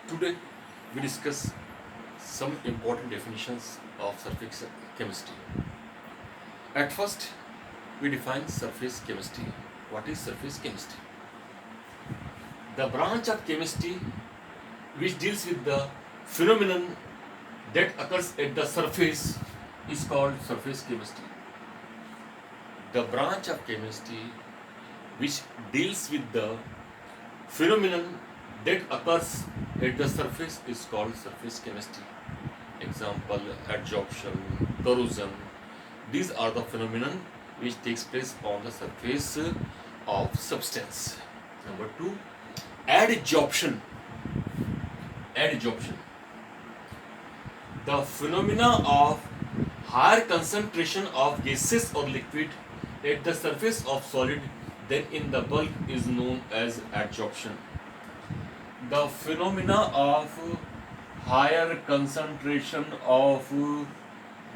Today we discuss some important definitions of surface chemistry. At first, we define surface chemistry. What is surface chemistry? The branch of chemistry which deals with the phenomenon that occurs at the surface is called surface chemistry. The branch of chemistry which deals with the phenomenon that occurs at the surface is called surface chemistry. Example, adsorption, corrosion. These are the phenomenon which takes place on the surface of substance. Number two, adsorption. Adsorption. The phenomena of higher concentration of gases or liquid at the surface of solid than in the bulk is known as adsorption. The phenomena of higher concentration of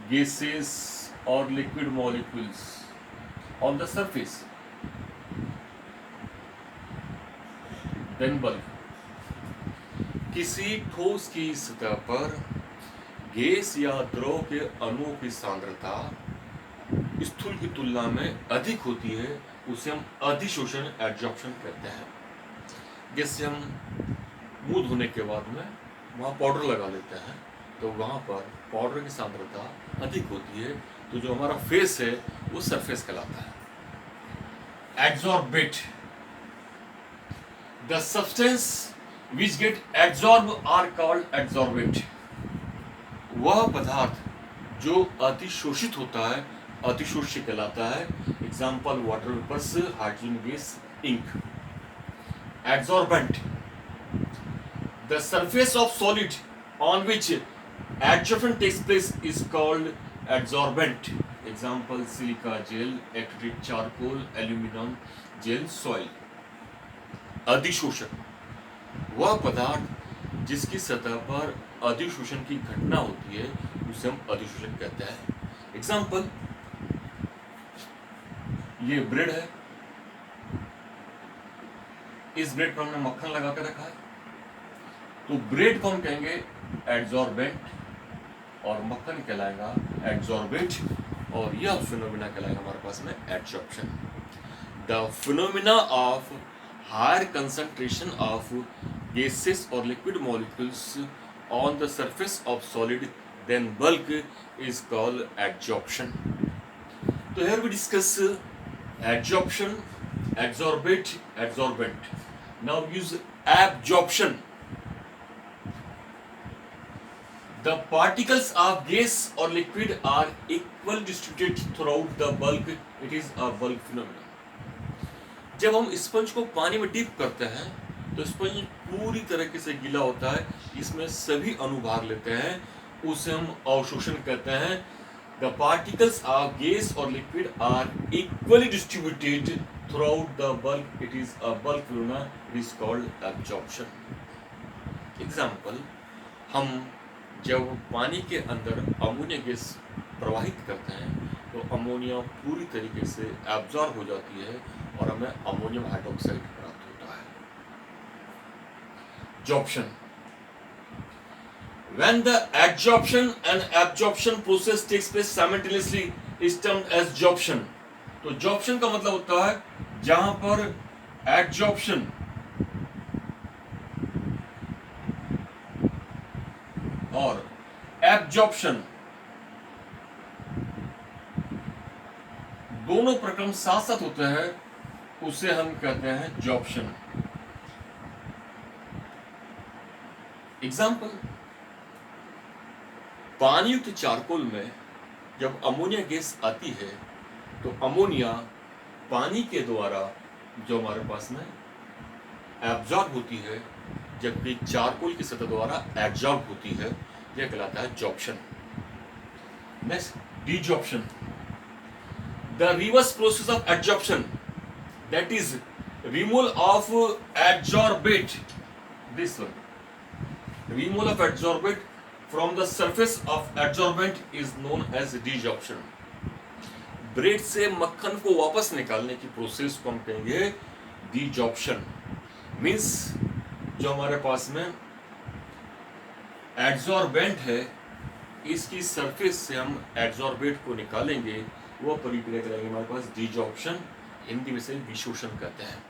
gases or liquid molecules on the surface than bulk. किसी ठोस की सतह पर gas या द्रव के अणुओं की सांद्रता स्थूल की तुलना में अधिक होती है, उसे हम अधिशोषण एडजॉर्प्शन कहते हैं। जैसे हम मुंह धोने के बाद में वहाँ पाउडर लगा लेते हैं तो वहाँ पर पाउडर की सांद्रता अधिक होती है, तो जो हमारा फेस है वो सरफेस कहलाता है। Adsorbate, the substance which get adsorb are called adsorbate. वह पदार्थ जो अतिशोषित होता है अतिशोष्य कहलाता है। Example, water vapours, hydrogen gas, ink. Adsorbent, the surface of solid on which adsorption takes place is called adsorbent. Example, silica gel, acrylic charcoal, aluminum gel, soil. अधिशोषण, वह पदार्थ जिसकी सतह पर अधिशोषण की घटना होती है उसे हम अधिशोषण कहते हैं। एग्जाम्पल, ये ब्रेड है, इस ब्रेड पर हमने मक्खन लगा कर रखा है, तो ब्रेड को हम कहेंगे एडजॉर्बेंट और मक्खन कहलाएगा एडजॉर्बेट, और यह फिनोमिना कहलाएगा हमारे पास में adsorption. The phenomena of higher concentration of gases और liquid molecules on the surface of solid than bulk is called adsorption. तो here we discuss adsorption, adsorbate, adsorbent. Now use absorption. The particles of gas or liquid are equally distributed throughout the bulk. It is a bulk phenomenon. जब हम sponge को पानी में deep करते हैं तो sponge पूरी तरीके से गीला होता है, इसमें सभी अणु भाग लेते हैं, उसे हम अवशोषण कहते हैं। The particles of gas or liquid are equally distributed throughout the bulk. It is a bulk phenomenon. It is called absorption. Example, हम जब पानी के अंदर अमोनिया गैस प्रवाहित करते हैं तो अमोनिया पूरी तरीके से एब्जॉर्ब हो जाती है और हमें अमोनियम हाइड्रोक्साइड प्राप्त होता है। जॉर्प्शन, when the adsorption and absorption process takes place simultaneously is termed as jobtion. तो जॉर्प्शन का मतलब होता है जहां पर एडजॉर्प्शन और एब्जॉर्प्शन दोनों प्रक्रम साथ साथ होते हैं, उसे हम कहते हैं जॉर्प्शन। एग्जाम्पल, पानी युक्त चारकोल में जब अमोनिया गैस आती है तो अमोनिया पानी के द्वारा जो हमारे पास में एब्जॉर्ब होती है, जबकि चारकोल की सतह द्वारा एब्जॉर्ब होती है, यह कहलाता है sorption. Next, desorption, the reverse process of adsorption, that is removal of adsorbate, this one, removal of adsorbate from the surface of adsorbent is known as desorption. Bread से मक्खन को वापस निकालने की प्रोसेस को हम कहेंगे डीजॉर्प्शन। मीन्स जो हमारे पास में एड्सॉर्बेंट है, इसकी सरफेस से हम एड्सॉर्बेट को निकालेंगे, वो प्रक्रिया करेंगे हमारे पास डिजॉर्प्शन, हिंदी में से विशोषण कहते हैं।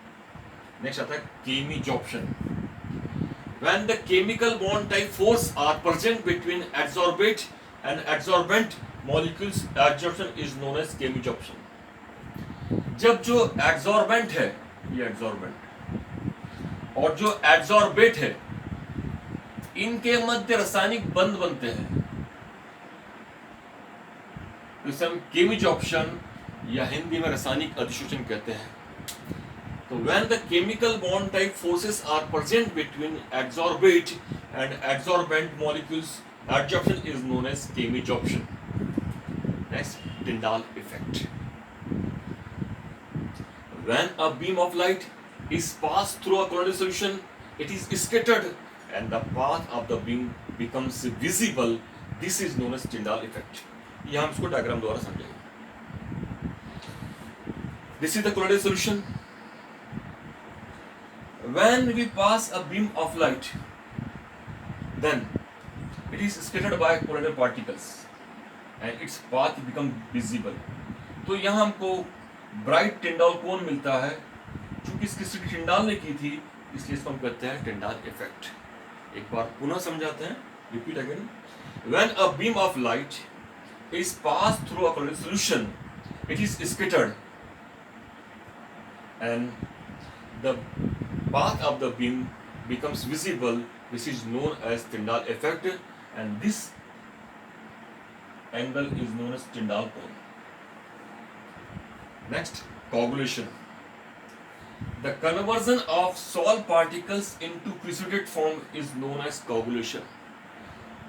नेक्स्ट आता है केमिजॉर्प्शन। When the chemical bond type force are present between adsorbate and adsorbent molecules, adsorption is known as chemisorption. जब जो adsorbent है, ये adsorbent और जो adsorbate है, इनके मध्य रासायनिक बंध बनते हैं, इसे हम केमिजॉर्प्शन या हिंदी में रासायनिक अधिशोषण कहते हैं। So when the chemical bond type forces are present between adsorbate and adsorbent molecules, adsorption is known as chemisorption. Next, Tyndall effect. When a beam of light is passed through a colloidal solution, it is scattered and the path of the beam becomes visible. This is known as Tyndall effect. यहाँ हम इसको diagram द्वारा समझेंगे। This is the colloidal solution. When we pass a beam of light, then it is scattered by colloidal particles and its path become visible. तो यहाँ हमको bright Tyndall कोन मिलता है, चूंकि इसकी सृष्टि टिंडाल ने की थी, इसलिए इसको हम कहते हैं टिंडाल इफेक्ट। एक बार पुनः समझाते हैं, repeat again. When a beam of light is passed through a colloidal solution, it is scattered and the path of the beam becomes visible. This is known as Tyndall effect, and this angle is known as Tyndall cone. Next, coagulation. The conversion of sol particles into precipitate form is known as coagulation.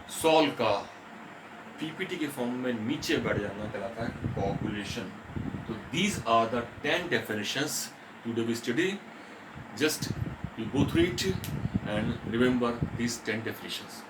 Sol का PPT के form में नीचे बढ़ जाना कहलाता है coagulation. So these are the 10 definitions today we study. Just you go through it and remember these 10 definitions.